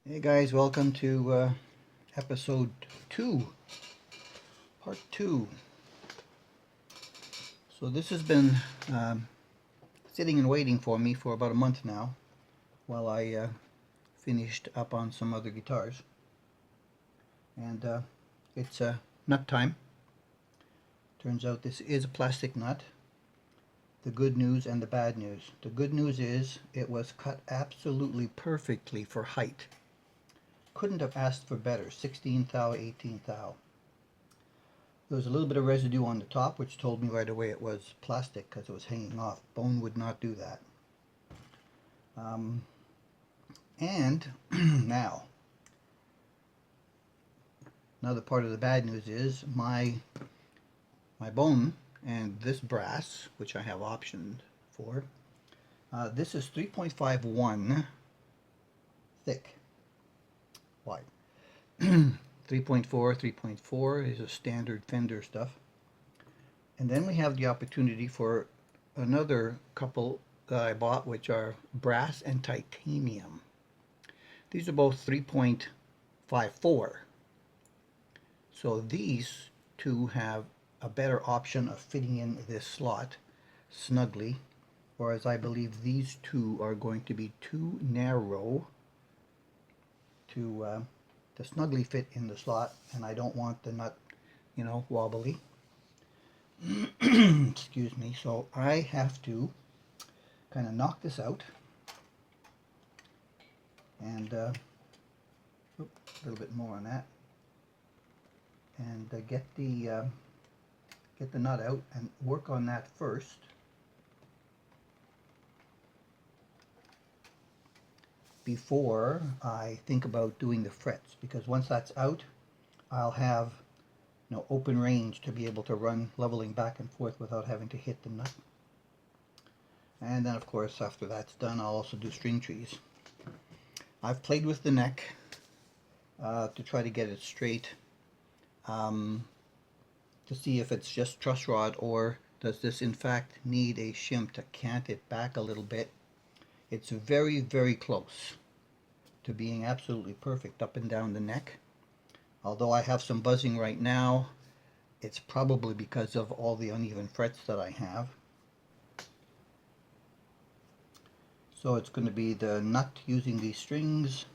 Hey guys, welcome to episode 2, part 2. So this has been sitting and waiting for me for about a month now while I finished up on some other guitars. And it's nut time. Turns out this is a plastic nut. The good news and the bad news. The good news is it was cut absolutely perfectly for height. Couldn't have asked for better. 16 thou, 18 thou. There was a little bit of residue on the top, which told me right away it was plastic because it was hanging off. Bone would not do that. And now, another part of the bad news is my bone and this brass, which I have optioned for, this is 3.51 thick, wide. 3.4, 3.4 is a standard Fender stuff. And then we have the opportunity for another couple that I bought, which are brass and titanium. These are both 3.54. So these two have a better option of fitting in this slot snugly, whereas I believe these two are going to be too narrow to snugly fit in the slot, and I don't want the nut, wobbly. Excuse me. So I have to kind of knock this out and a little bit more on that, and get the nut out and work on that first. Before I think about doing the frets, because once that's out, I'll have open range to be able to run leveling back and forth without having to hit the nut. And then of course after that's done, I'll also do string trees. I've played with the neck to try to get it straight, to see if it's just truss rod or does this in fact need a shim to cant it back a little bit. It's very, very close to being absolutely perfect up and down the neck. Although I have some buzzing right now, it's probably because of all the uneven frets that I have. So it's going to be the nut using these strings,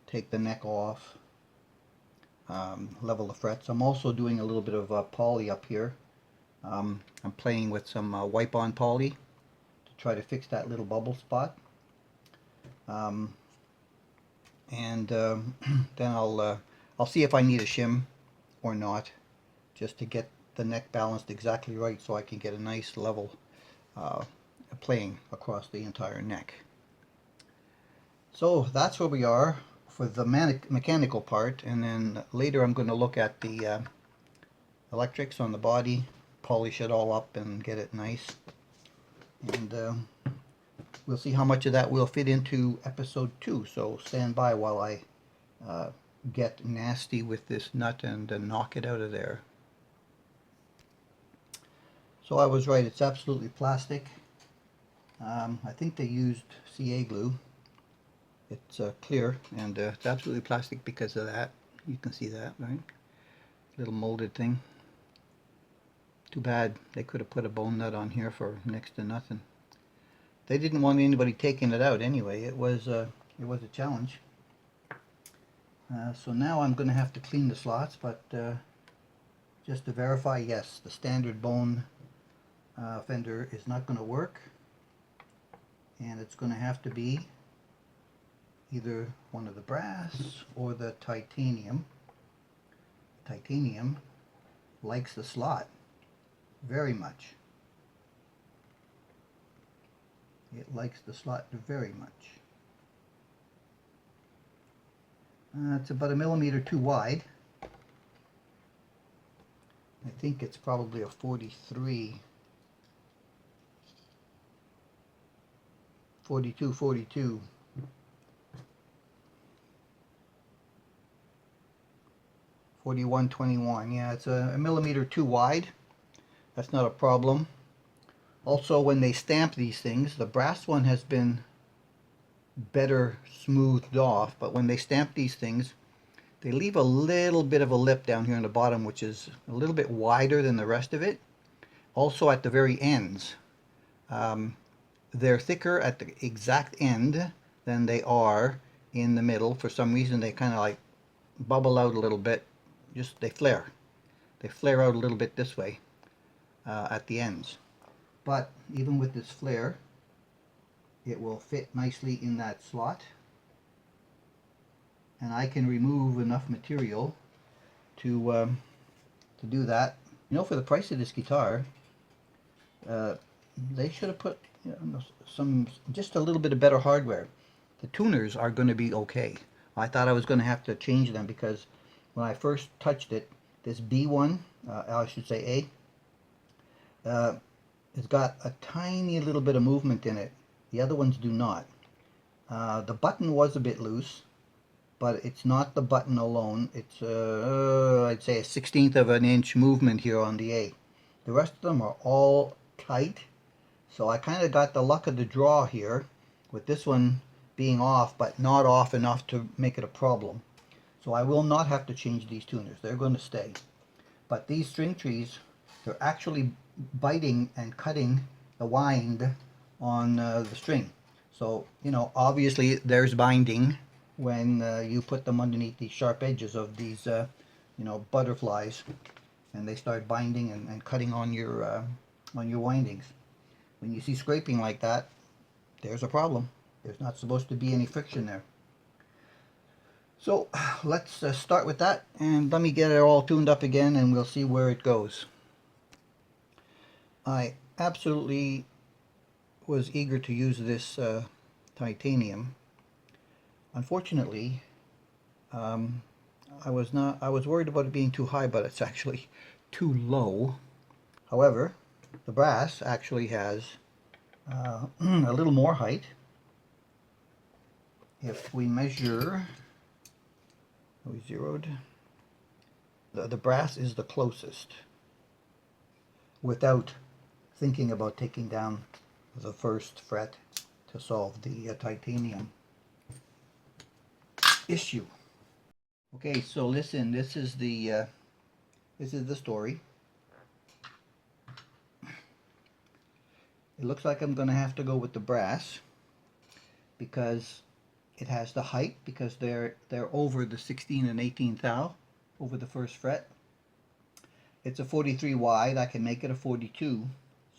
take the neck off, level the frets. I'm also doing a little bit of poly up here. I'm playing with some wipe-on poly to try to fix that little bubble spot. Then I'll see if I need a shim or not, just to get the neck balanced exactly right so I can get a nice level playing across the entire neck. So that's where we are for the mechanical part, and then later I'm going to look at the electrics on the body, polish it all up and get it nice, and we'll see how much of that will fit into episode 2, so stand by while I get nasty with this nut and knock it out of there. So I was right, it's absolutely plastic. I think they used CA glue. It's clear, and it's absolutely plastic because of that. You can see that, right? Little molded thing. Too bad they could have put a bone nut on here for next to nothing. They didn't want anybody taking it out anyway. It was a challenge. So now I'm going to have to clean the slots, but just to verify, yes, the standard bone fender is not going to work, and it's going to have to be either one of the brass or the titanium. Titanium likes the slot very much. It likes the slot very much. It's about a millimeter too wide. I think it's probably a 43, 42, 42. 4121. Yeah, it's a millimeter too wide. That's not a problem. Also, when they stamp these things, the brass one has been better smoothed off. But when they stamp these things, they leave a little bit of a lip down here on the bottom, which is a little bit wider than the rest of it. Also at the very ends. They're thicker at the exact end than they are in the middle. For some reason they kind of like bubble out a little bit. Just they flare. They flare out a little bit this way at the ends. But even with this flare, it will fit nicely in that slot. And I can remove enough material to do that. You know, for the price of this guitar, they should have put, you know, some, just a little bit of better hardware. The tuners are going to be okay. I thought I was going to have to change them because when I first touched it, this B one, I should say A, it's got a tiny little bit of movement in it. The other ones do not. The button was a bit loose, but it's not the button alone. It's I'd say a 1/16 of an inch movement here on the A. The rest of them are all tight, so I kind of got the luck of the draw here with this one being off, but not off enough to make it a problem. So I will not have to change these tuners. They're going to stay. But these string trees, they're actually biting and cutting the wind on the string. So, you know, obviously there's binding when you put them underneath the sharp edges of these, you know, butterflies, and they start binding and cutting on your windings. When you see scraping like that, there's a problem. There's not supposed to be any friction there. So let's start with that, and let me get it all tuned up again, and we'll see where it goes. I absolutely was eager to use this titanium. Unfortunately, I was worried about it being too high, but it's actually too low. However, the brass actually has a little more height. If we measure, we zeroed, the brass is the closest without thinking about taking down the first fret to solve the titanium issue. Okay, so listen, this is the story. It looks like I'm going to have to go with the brass because it has the height, because they're over the 16 and 18 thou, over the first fret. It's a 43 wide. I can make it a 42,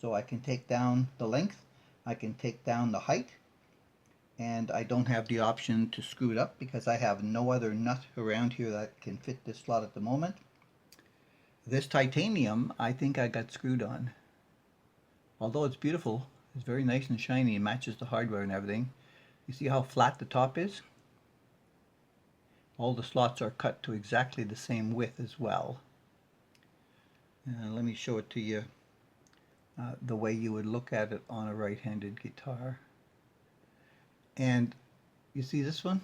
so I can take down the length, I can take down the height, and I don't have the option to screw it up because I have no other nut around here that can fit this slot at the moment. This titanium, I think I got screwed on. Although it's beautiful, it's very nice and shiny and matches the hardware and everything. You see how flat the top is? All the slots are cut to exactly the same width as well. Let me show it to you the way you would look at it on a right-handed guitar. And you see this one?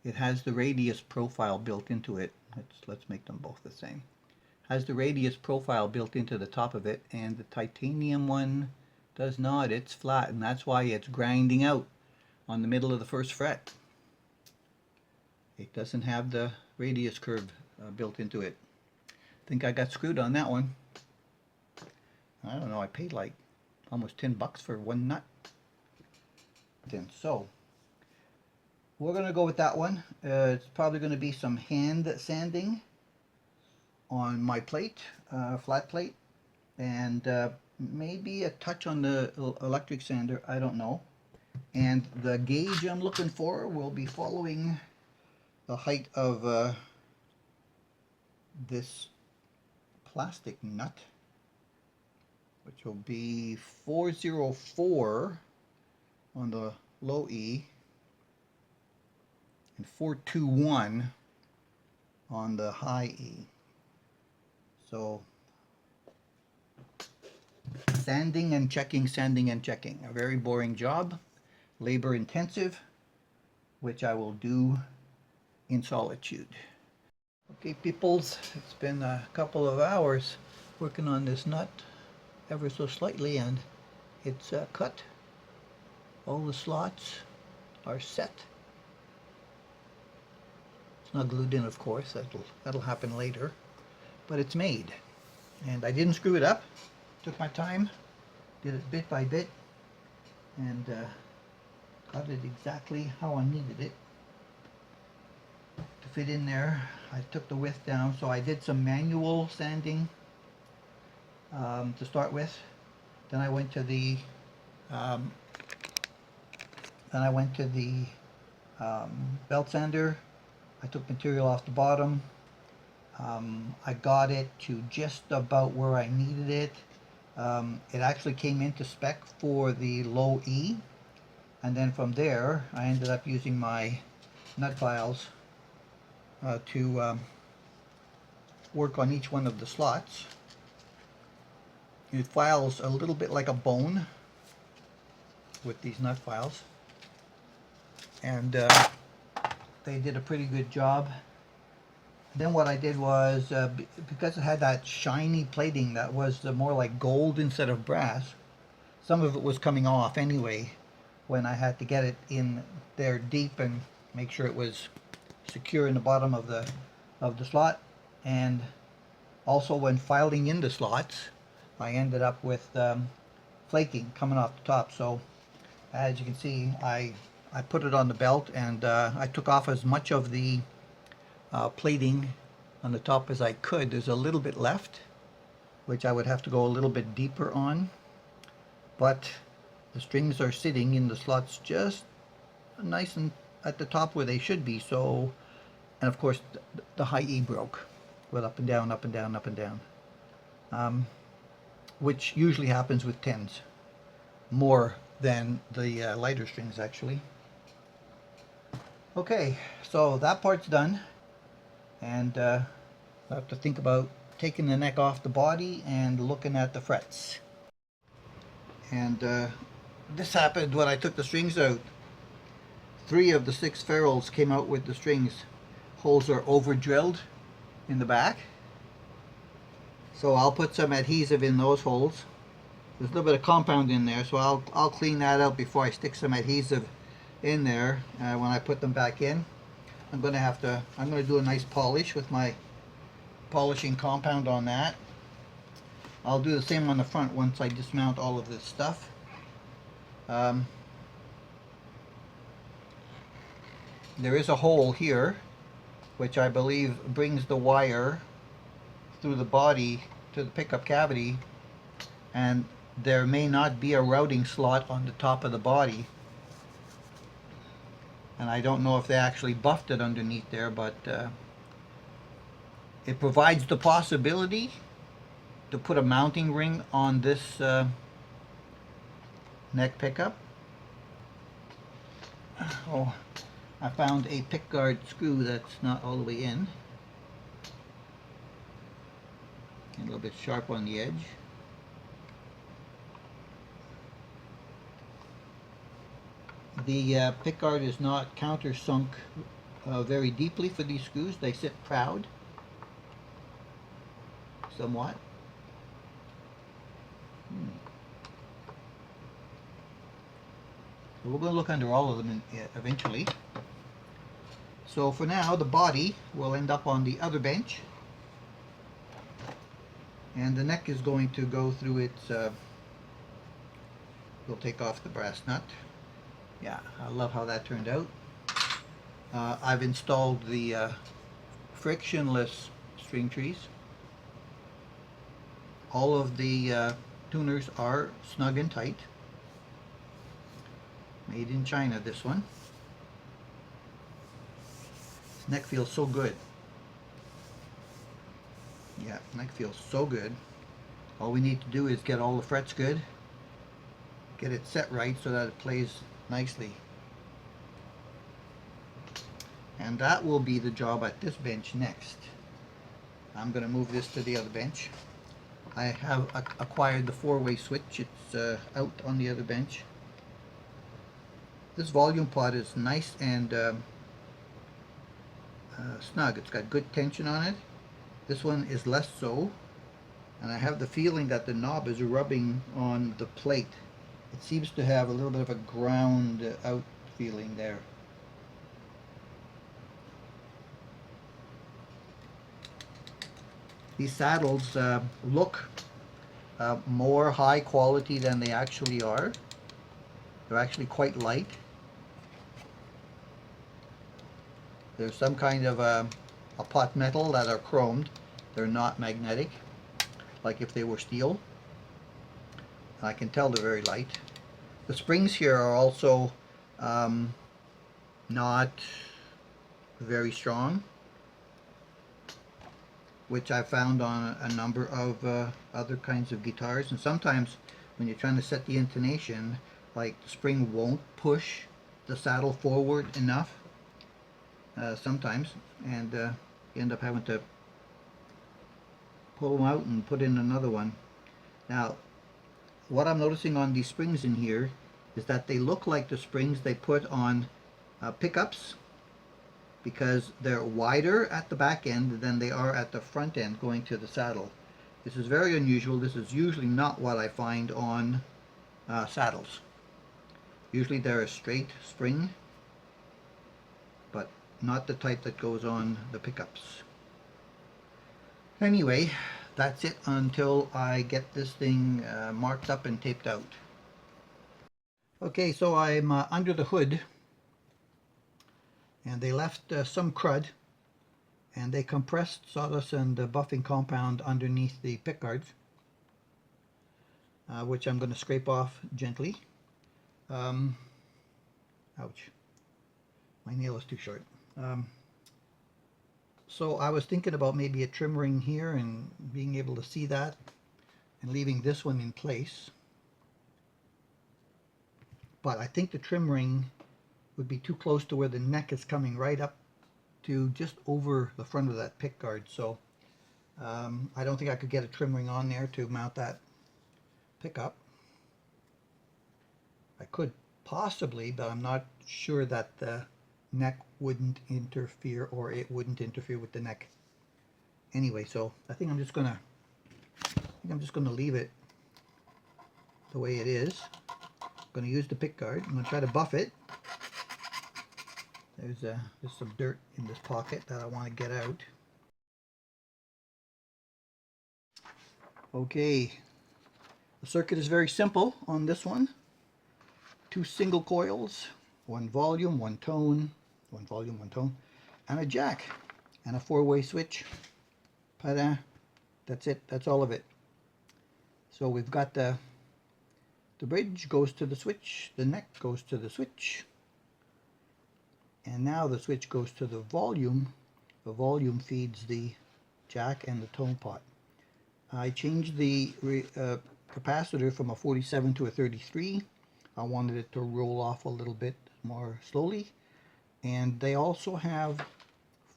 It has the radius profile built into it. Let's make them both the same. Has the radius profile built into the top of it, and the titanium one does not. It's flat, and that's why it's grinding out on the middle of the first fret. It doesn't have the radius curve built into it. I think I got screwed on that one. I don't know, I paid like almost 10 bucks for one nut. So we're going to go with that one. It's probably going to be some hand sanding on my plate, flat plate, and maybe a touch on the electric sander, I don't know. And the gauge I'm looking for will be following the height of this plastic nut, which will be 404 on the low E and 421 on the high E. So sanding and checking, a very boring job, labor intensive, which I will do in solitude. Okay, peoples, it's been a couple of hours working on this nut ever so slightly, and it's cut all the slots are set. It's not glued in, of course. That'll happen later, but it's made, and I didn't screw it up. Took my time, did it bit by bit, and got it exactly how I needed it to fit in there. I took the width down, so I did some manual sanding to start with. Then I went to the belt sander. I took material off the bottom. I got it to just about where I needed it. It actually came into spec for the low E, and then from there I ended up using my nut files to work on each one of the slots. It files a little bit like a bone with these nut files, and they did a pretty good job. Then what I did was, because it had that shiny plating that was more like gold instead of brass, some of it was coming off anyway when I had to get it in there deep and make sure it was secure in the bottom of the slot. And also when filing in the slots, I ended up with flaking coming off the top. So as you can see, I put it on the belt, and I took off as much of the plating on the top as I could. There's a little bit left, which I would have to go a little bit deeper on, but the strings are sitting in the slots just nice and at the top where they should be. So, and of course the high E broke with up and down, up and down, up and down, which usually happens with 10s more than the lighter strings actually. Okay, so that part's done, and I have to think about taking the neck off the body and looking at the frets. And this happened when I took the strings out. 3 of the 6 ferrules came out with the strings. Holes are over drilled in the back, so I'll put some adhesive in those holes. There's a little bit of compound in there, so I'll clean that out before I stick some adhesive in there. When I put them back in, I'm going to do a nice polish with my polishing compound on that. I'll do the same on the front once I dismount all of this stuff. There is a hole here which I believe brings the wire through the body to the pickup cavity, and there may not be a routing slot on the top of the body, and I don't know if they actually buffed it underneath there, but it provides the possibility to put a mounting ring on this neck pickup. Oh, I found a pickguard screw that's not all the way in, a little bit sharp on the edge. The pickguard is not countersunk very deeply for these screws. They sit proud somewhat. So we're going to look under all of them eventually. So for now, the body will end up on the other bench, and the neck is going to go through its, we'll take off the brass nut. Yeah, I love how that turned out. I've installed the frictionless string trees. All of the tuners are snug and tight. Made in China, this one. This neck feels so good. Yeah, neck feels so good. All we need to do is get all the frets good, get it set right so that it plays nicely. And that will be the job at this bench next. I'm going to move this to the other bench. I have acquired the 4-way switch. It's out on the other bench. This volume pot is nice and snug. It's got good tension on it. This one is less so, and I have the feeling that the knob is rubbing on the plate. It seems to have a little bit of a ground out feeling there. These saddles look more high quality than they actually are. They're actually quite light. There's some kind of a pot metal that are chromed. They're not magnetic, like if they were steel. I can tell they're very light. The springs here are also not very strong, which I found on a number of other kinds of guitars. And sometimes when you're trying to set the intonation, like the spring won't push the saddle forward enough sometimes, and you end up having to pull them out and put in another one. Now, what I'm noticing on these springs in here is that they look like the springs they put on pickups, because they're wider at the back end than they are at the front end going to the saddle. This is very unusual. This is usually not what I find on saddles. Usually they're a straight spring, but not the type that goes on the pickups. Anyway, that's it until I get this thing marked up and taped out. Okay, so I'm under the hood, and they left some crud, and they compressed sawdust and buffing compound underneath the pickguards, which I'm going to scrape off gently. Ouch, my nail is too short. So I was thinking about maybe a trim ring here and being able to see that and leaving this one in place. But I think the trim ring would be too close to where the neck is coming right up to just over the front of that pickguard. So I don't think I could get a trim ring on there to mount that pickup. I could possibly, but I'm not sure that the neck wouldn't interfere, or it wouldn't interfere with the neck. Anyway, so I think I'm just gonna leave it the way it is. I'm gonna use the pickguard. I'm gonna try to buff it. There's some dirt in this pocket that I want to get out. Okay, the circuit is very simple on this one. 2 single coils, 1 volume, 1 tone, 1 volume, 1 tone, and a jack, and a 4-way switch. That's it. That's all of it. So we've got the bridge goes to the switch, the neck goes to the switch, and now the switch goes to the volume. The volume feeds the jack and the tone pot. I changed the capacitor from a 47 to a 33. I wanted it to roll off a little bit more slowly. And they also have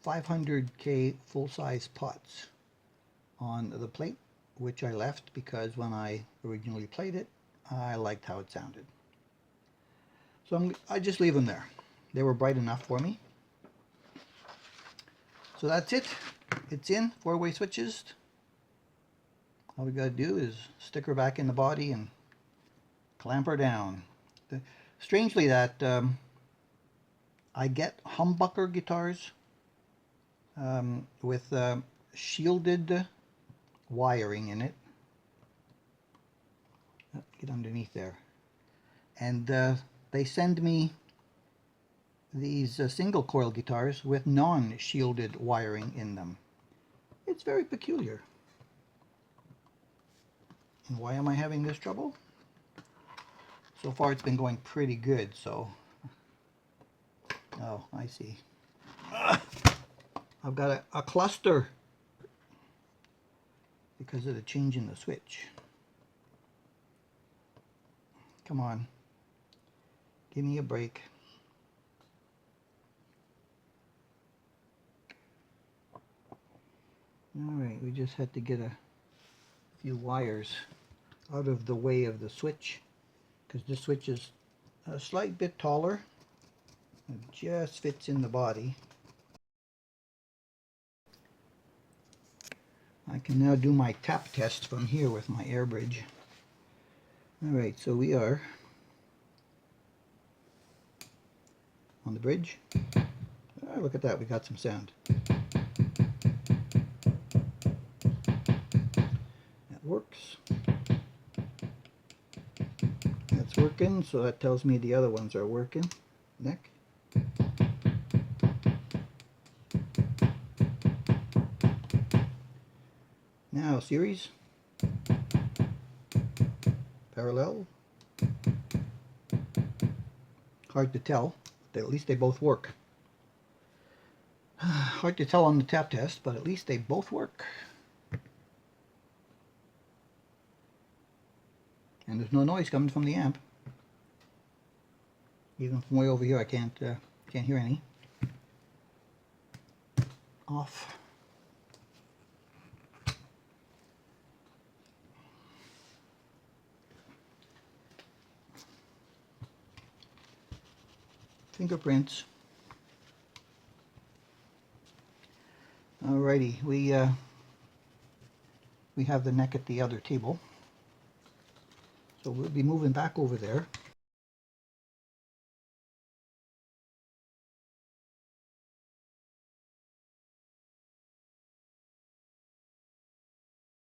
500K full-size pots on the plate, which I left because when I originally played it, I liked how it sounded. So I just leave them there. They were bright enough for me. So that's it. It's in. 4-way switches. All we got to do is stick her back in the body and clamp her down. Strangely, that I get humbucker guitars with shielded wiring in it. Get underneath there. And they send me these single coil guitars with non-shielded wiring in them. It's very peculiar. And why am I having this trouble? So far it's been going pretty good, so... Oh, I see. I've got a cluster because of the change in the switch. Come on. Give me a break. Alright, we just had to get a few wires out of the way of the switch, because the switch is a slight bit taller. It just fits in the body. I can now do my tap test from here with my air bridge. Alright, so we are on the bridge. Ah, look at that, we got some sound. That works. That's working, so that tells me the other ones are working. Neck. Now series. Parallel. Hard to tell, but at least they both work. Hard to tell on the tap test, but at least they both work. And there's no noise coming from the amp. Even from way over here, I can't hear any. Off. Fingerprints. Alrighty, we have the neck at the other table, so we'll be moving back over there.